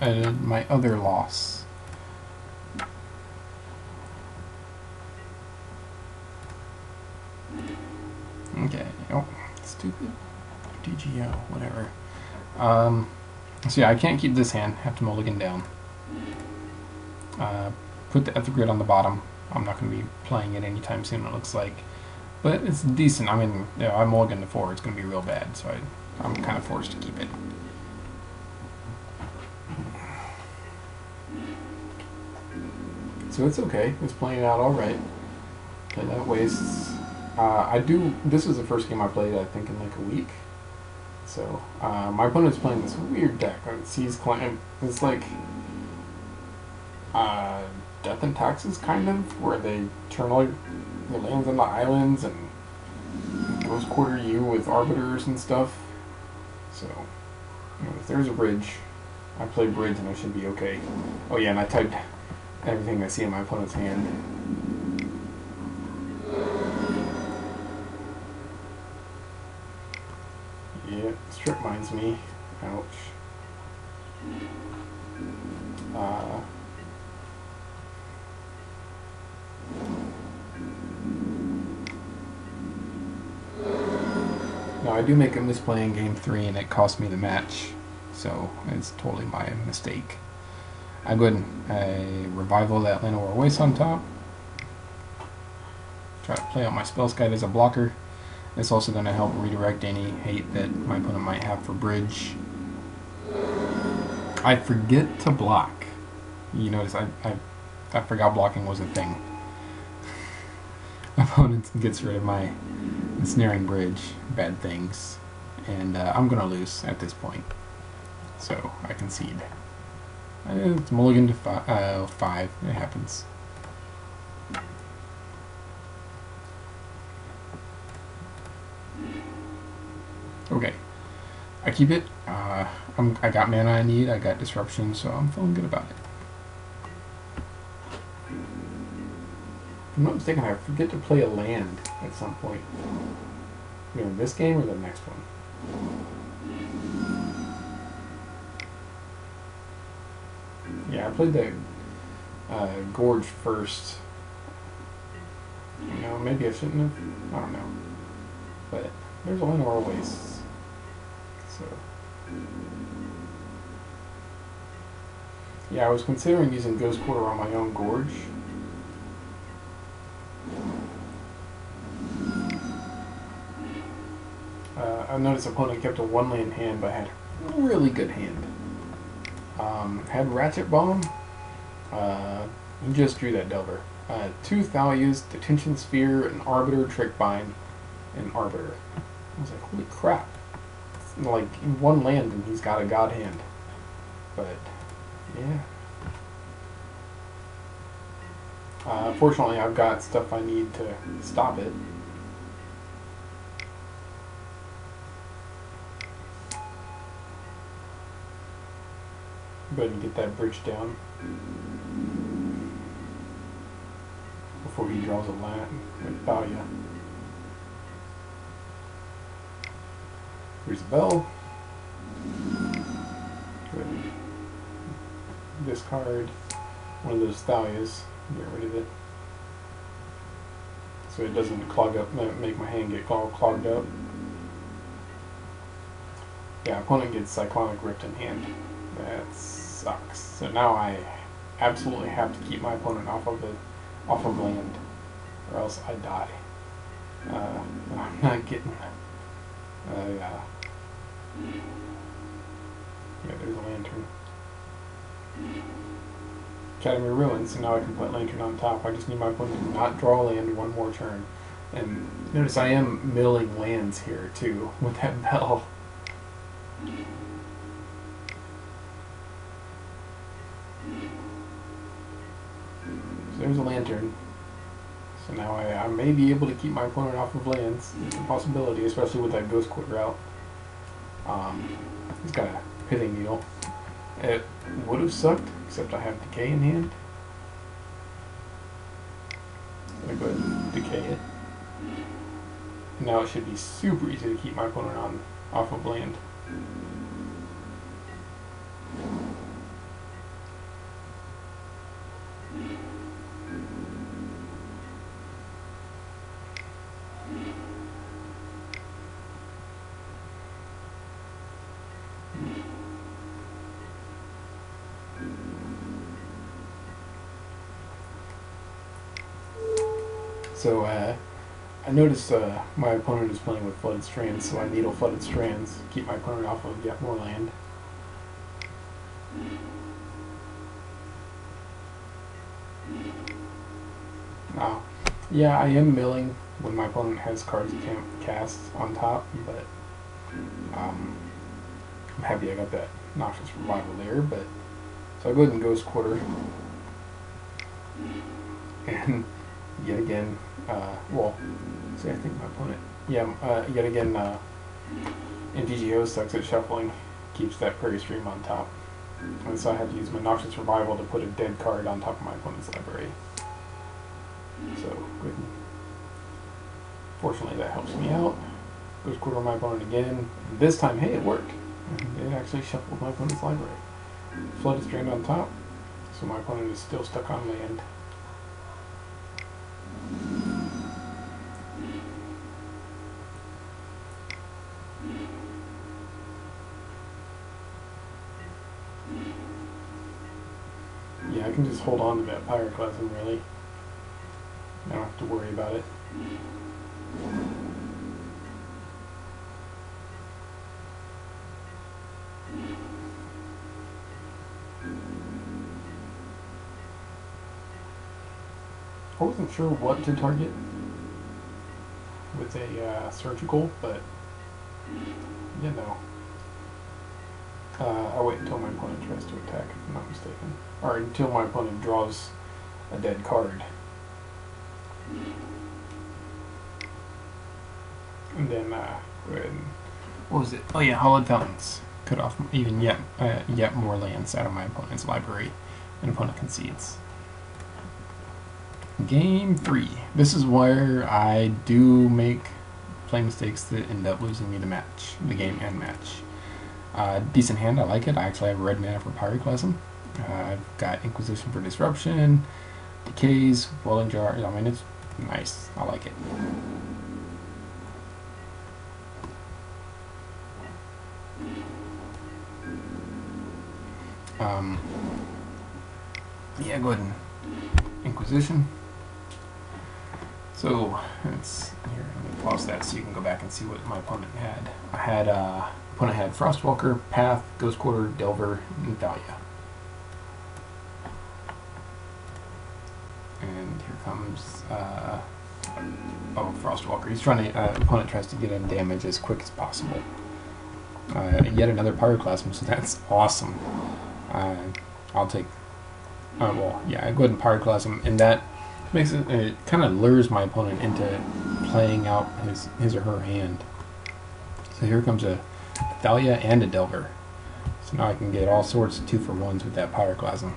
my other loss. Okay. Oh, stupid. DGO, whatever. So yeah, I can't keep this hand. Have to mulligan down. Put the Ether Grid on the bottom. I'm not going to be playing it anytime soon, it looks like. But it's decent. I mean, you know, I mulligan to 4. It's going to be real bad, so I'm kind of forced to keep it. So it's okay. It's playing out alright. Play that wastes. This is the first game I played, I think, in like a week. So, my opponent's playing this weird deck. Seas Clan. It's like Death and Taxes, kind of, where they turn all your lands into islands and Ghost Quarter you with Arbiters and stuff. So, you know, if there's a bridge, I play bridge and I should be okay. Oh yeah, and I typed everything I see in my opponent's hand. Yeah, Strip Mines me. Ouch. No, I do make a misplay in game 3 and it cost me the match. So it's totally my mistake. I go ahead and revival that Llanowar Waste on top. Try to play out my Spell Guide as a blocker. It's also going to help redirect any hate that my opponent might have for bridge. I forget to block. You notice I forgot blocking was a thing. Opponent gets rid of my ensnaring bridge, bad things, and I'm going to lose at this point. So I concede. It's mulligan to 5. It happens. Okay, I keep it. I got mana I need. I got disruption, so I'm feeling good about it. If I'm not mistaken, I forget to play a land at some point. Either in this game or the next one. Yeah, I played the Gorge first. You know, maybe I shouldn't have. I don't know. But there's a Llanowar Wastes. So. Yeah, I was considering using Ghost Quarter on my own Gorge. I noticed opponent kept a 1-land hand, but had a really good hand. Had Ratchet Bomb. He just drew that Delver. 2 Thalias, Detention Sphere, an Arbiter, Trick Bind, and Arbiter. I was like, holy crap. It's like, in 1 land and he's got a god hand. But, yeah. Fortunately, I've got stuff I need to stop it. Go ahead and get that bridge down before he draws a land with Thalia. Here's a bell. Go ahead and discard one of those Thalias. Get rid of it. So it doesn't clog up, make my hand get clogged up. Yeah, opponent gets Cyclonic Rift in hand. That sucks. So now I absolutely have to keep my opponent off of land, or else I die. I'm not getting. Yeah. Yeah, there's a lantern. Academy Ruins, so now I can put lantern on top. I just need my opponent to not draw land 1 more turn. And notice I am milling lands here too with that bell. So there's a lantern. So now I may be able to keep my opponent off of lands. It's a possibility, especially with that Ghost Quarter out. He's got a Pithing Needle. It would have sucked, except I have Decay in hand. I'm going to go ahead and decay it. And now it should be super easy to keep my opponent off of land. So I noticed my opponent is playing with Flooded Strands, so I needle Flooded Strands, keep my opponent off of Yet More Land. Yeah, I am milling when my opponent has cards he can't cast on top, but I'm happy I got that Noxious Revival there. But so I go ahead and Ghost Quarter, and yet again, well, see, I think my opponent, yeah, yet again, MTGO sucks at shuffling, keeps that Prairie Stream on top, and so I had to use my Noxious Revival to put a dead card on top of my opponent's library. So, good. Fortunately, that helps me out. Goes quarter my opponent again. And this time, hey, it worked. It actually shuffled my opponent's library. Flooded Strand on top, so my opponent is still stuck on land. Yeah, I can just hold on to that Pyroclasm, really. I don't have to worry about it. I wasn't sure what to target with a surgical, but you know. I'll wait until my opponent tries to attack, if I'm not mistaken. Or until my opponent draws a dead card. And then, go ahead and, what was it? Oh yeah, Hallowed Fountains. Cut off even yet more lands out of my opponent's library. And opponent concedes. Game 3. This is where I do play mistakes that end up losing me the game and match. Decent hand, I like it. I actually have red mana for Pyroclasm. I've got Inquisition for Disruption, Decays, Welding Jar. I mean, it's nice. I like it. Yeah, go ahead and Inquisition. So, it's here. Let me pause that so you can go back and see what my opponent had. Opponent had Frostwalker, Path, Ghost Quarter, Delver, and Thalia. And here comes Frostwalker. He's trying to opponent tries to get in damage as quick as possible. Yet another Pyroclasm, so that's awesome. I'll take. Well, yeah, I go ahead and Pyroclasm, and that makes it kind of lures my opponent into playing out his or her hand. So here comes a Thalia and a Delver. So now I can get all sorts of 2-for-1s with that Pyroclasm.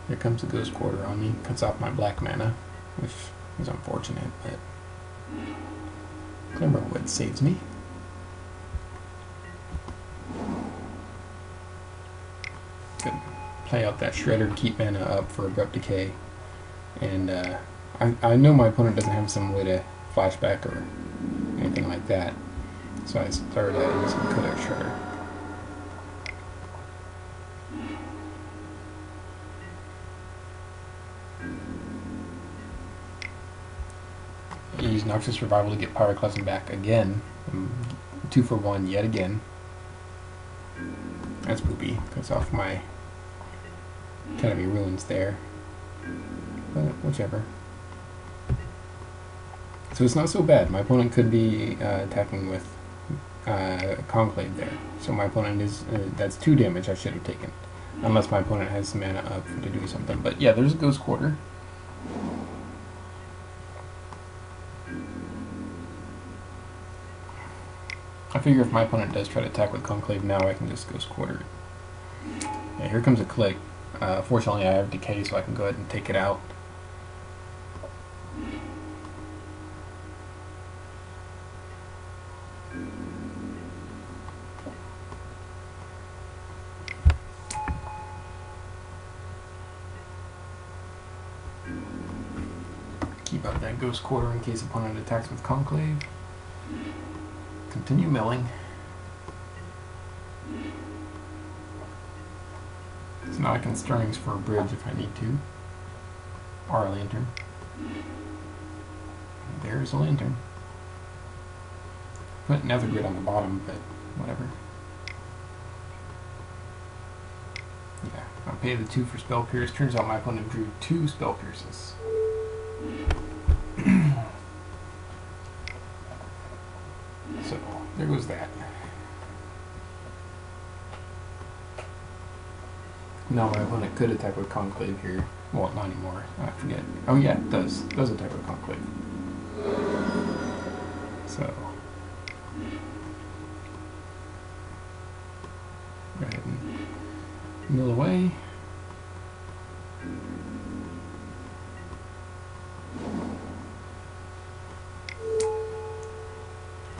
Here comes the Ghost Quarter on me. Cuts off my black mana, which is unfortunate, but Glimmerwood saves me. Could play out that Shredder, keep mana up for Abrupt Decay, and I know my opponent doesn't have some way to flashback or anything like that, so I started using Codex Shredder. Use Noxious Revival to get Pyroclasm back again. 2-for-1 yet again. That's poopy. Cuts off my Canopy Ruins there. But whichever. So it's not so bad. My opponent could be attacking with Conclave there. So my opponent is that's 2 damage I should have taken. Unless my opponent has some mana up to do something. But yeah, there's a Ghost Quarter. I figure if my opponent does try to attack with Conclave now, I can just Ghost Quarter it. Yeah, here comes a click. Fortunately, I have Decay, so I can go ahead and take it out. Ghost Quarter in case opponent attacks with Conclave. Continue milling. So now I can Stirrings for a bridge if I need to. Or a Lantern. There's a Lantern. Put another grid on the bottom, but whatever. Yeah, I'll pay the 2 for Spell Pierce. Turns out my opponent drew 2 Spell Pierces. So, there goes that. Now my opponent could attack with Conclave here. Well, not anymore. I forget. Oh yeah, it does. It does attack with Conclave. So, go ahead and mill away.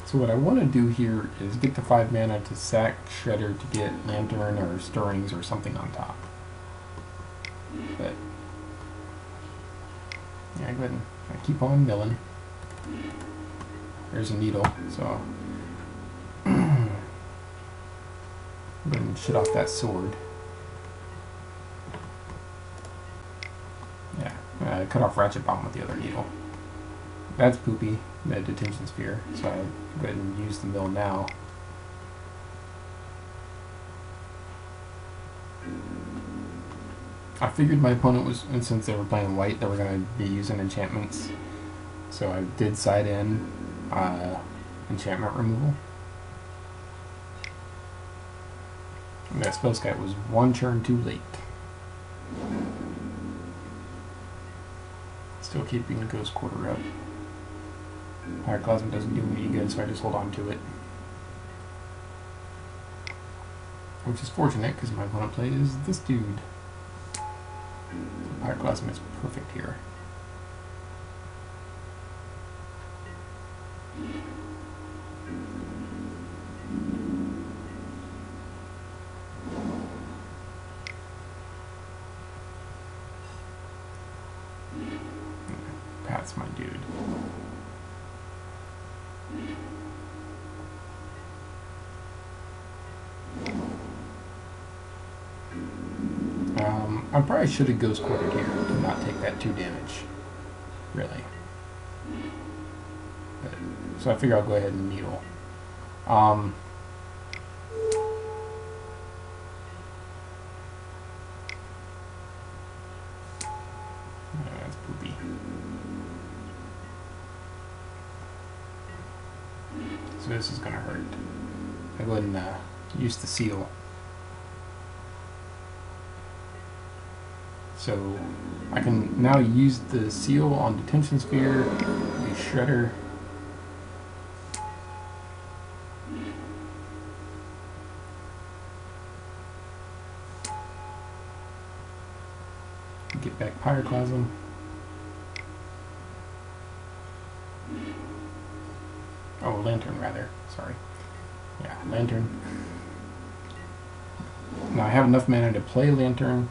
So what I want to do here is get the 5 mana to sack Shredder to get Lantern or Stirrings or something on top. But yeah, go ahead and I keep on milling. There's a needle, so go ahead and shit off that sword. Yeah, cut off Ratchet Bomb with the other needle. That's poopy, the Detention Sphere, so I'll go ahead and use the mill now. I figured my opponent was, and since they were playing white, they were going to be using enchantments. So I did side in enchantment removal. And that Spellskite was 1 turn too late. Still keeping Ghost Quarter up. Pyroclasm doesn't do me any good, so I just hold on to it. Which is fortunate, because my opponent plays this dude. So Pyroclasm is perfect here. Pat's my dude. I probably should have Ghost Quartered here to not take that 2 damage. Really. But, so I figure I'll go ahead and needle. That's poopy. So this is gonna hurt. I go ahead and use the seal. So I can now use the seal on Detention Sphere, use Shredder. Get back Pyroclasm. Oh, Lantern rather, sorry. Yeah, Lantern. Now I have enough mana to play Lantern.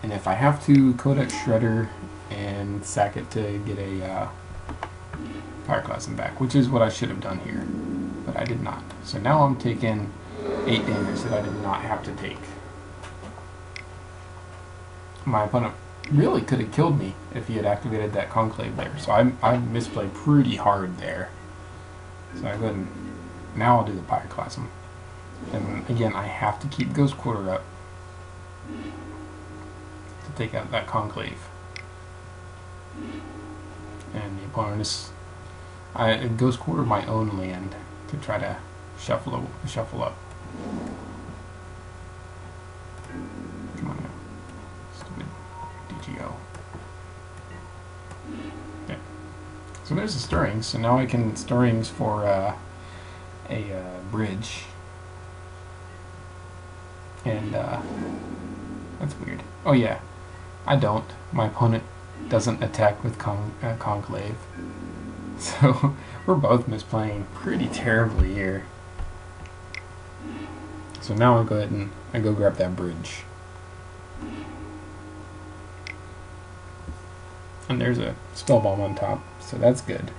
And if I have to, Codex Shredder and sack it to get a Pyroclasm back, which is what I should have done here, but I did not. So now I'm taking 8 damage that I did not have to take. My opponent really could have killed me if he had activated that Conclave there, so I misplayed pretty hard there. So I go ahead and now I'll do the Pyroclasm. And again, I have to keep Ghost Quarter up to take out that Conclave. And the opponent is... I Ghost Quarter my own land to try to shuffle up. Come on now. Stupid DGO. Okay. So there's the Stirrings. So now I can Stirrings for a bridge. And that's weird. Oh yeah, I don't. My opponent doesn't attack with Conclave. So we're both misplaying pretty terribly here. So now I'll go ahead and I go grab that bridge. And there's a spell bomb on top, so that's good.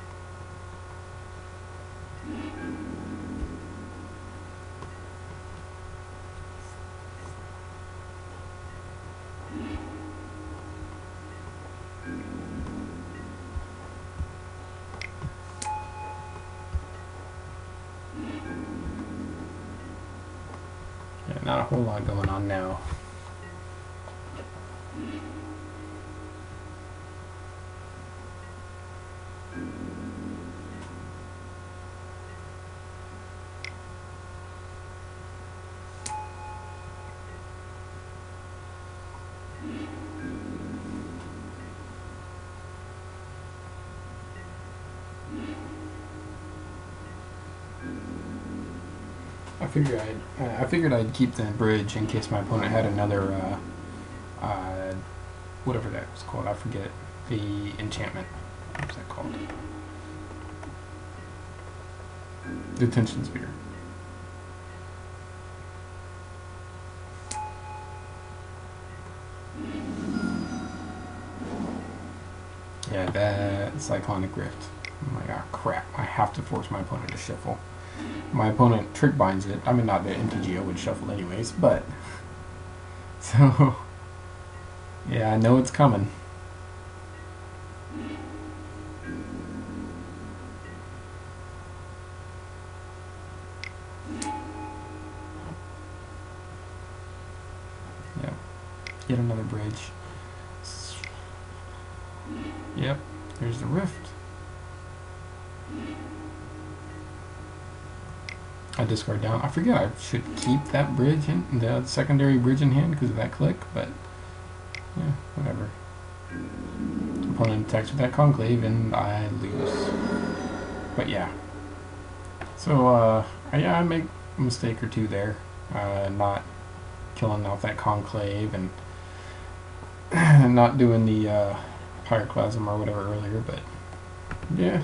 Yeah, not a whole lot going on now. I figured I'd keep the bridge in case my opponent had another whatever that was called. I forget the enchantment. What's that called? Detention Sphere. Yeah, that Cyclonic Rift. I'm like, oh crap! I have to force my opponent to shuffle. My opponent trick binds it. I mean, not that MTGO would shuffle anyways, but so yeah, I know it's coming. Yep, get another bridge. Yep, there's the rift. I discard down. I forget I should keep that bridge in the secondary bridge in hand because of that click, but yeah, whatever. Opponent attacks with that conclave and I lose. But yeah. So yeah, I make a mistake or two there, not killing off that conclave and not doing the pyroclasm or whatever earlier, but yeah.